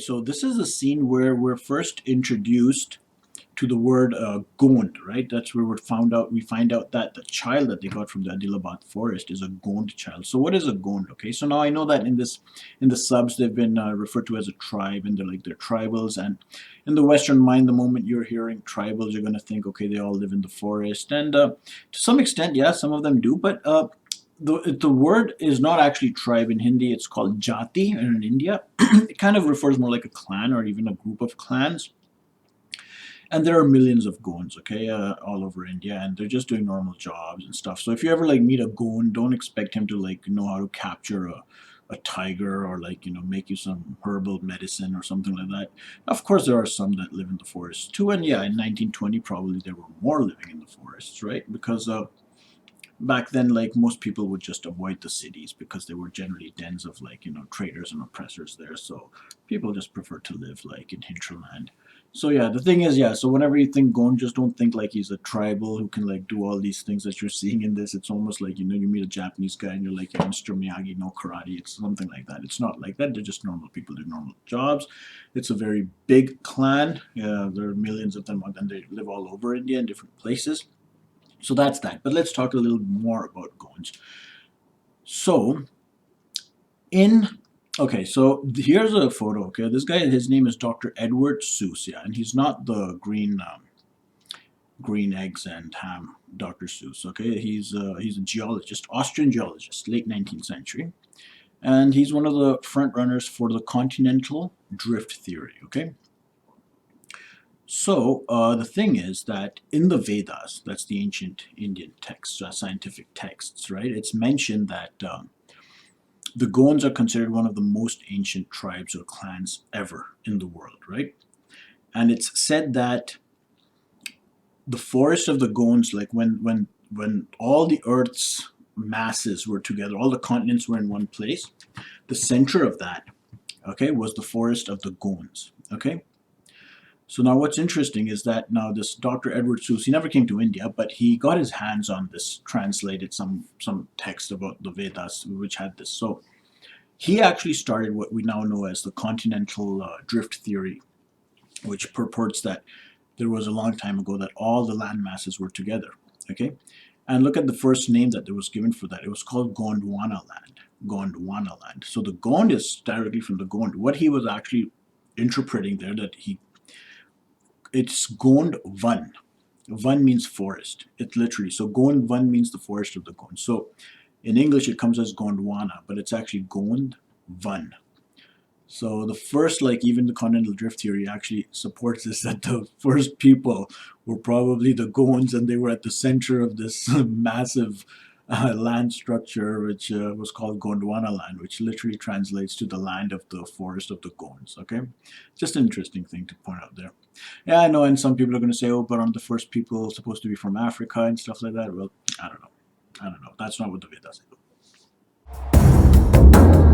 so this is a scene where we're first introduced to the word Gond, right? That's where we find out that the child that they got from the Adilabad forest is a Gond child. So what is a Gond? Okay, so now I know that in the subs they've been referred to as a tribe, and they're tribals. And in the Western mind, the moment you're hearing tribals, you're gonna think, okay, they all live in the forest, and to some extent, yeah, some of them do, but the word is not actually tribe in Hindi. It's called jati, and in India, it kind of refers more like a clan or even a group of clans. And there are millions of Gonds, okay, all over India, and they're just doing normal jobs and stuff. So if you ever like meet a Gond, don't expect him to like know how to capture a tiger, or like make you some herbal medicine or something like that. Of course, there are some that live in the forest too, and yeah, in 1920 probably there were more living in the forests, right? Because back then, like, most people would just avoid the cities because they were generally dens of like traders and oppressors there. So people just prefer to live like in hinterland. So yeah, the thing is, yeah, so whenever you think Gon, just don't think like he's a tribal who can like do all these things that you're seeing in this. It's almost like you meet a Japanese guy and you're like, yeah, Mr. Miyagi, no karate. It's something like that. It's not like that. They're just normal people do normal jobs. It's a very big clan. Yeah, there are millions of them, and they live all over India in different places. So that's that. But let's talk a little more about Gonds. So in okay, so here's a photo. Okay, this guy, his name is Dr. Edward Seuss. Yeah, and he's not the green eggs and ham Dr. Seuss. Okay, he's a geologist, Austrian geologist, late 19th century, and he's one of the front runners for the continental drift theory. Okay. So the thing is that in the Vedas, that's the ancient Indian texts, scientific texts, right? It's mentioned that the Gonds are considered one of the most ancient tribes or clans ever in the world, right? And it's said that the forest of the Gonds, like when all the Earth's masses were together, all the continents were in one place, the center of that, okay, was the forest of the Gonds, okay? So now what's interesting is that now this Dr. Edward Seuss, he never came to India, but he got his hands on this, translated some text about the Vedas, which had this. So he actually started what we now know as the continental drift theory, which purports that there was a long time ago that all the land masses were together, okay? And look at the first name that was given for that. It was called Gondwana land, Gondwana land. So the Gond is directly from the Gond. What he was actually interpreting there, it's Gond Van. Van means forest. It literally, so Gond Van means the forest of the Gond. So in English it comes as Gondwana, but it's actually Gond Van. So the first, like even the continental drift theory actually supports this, that the first people were probably the Gonds, and they were at the center of this massive land structure, which was called Gondwana land, which literally translates to the land of the forest of the Gonds. Okay, just an interesting thing to point out there. Yeah, I know, and some people are going to say, oh, but aren't the first people supposed to be from Africa and stuff like that? Well, I don't know. That's not what the Vedas say.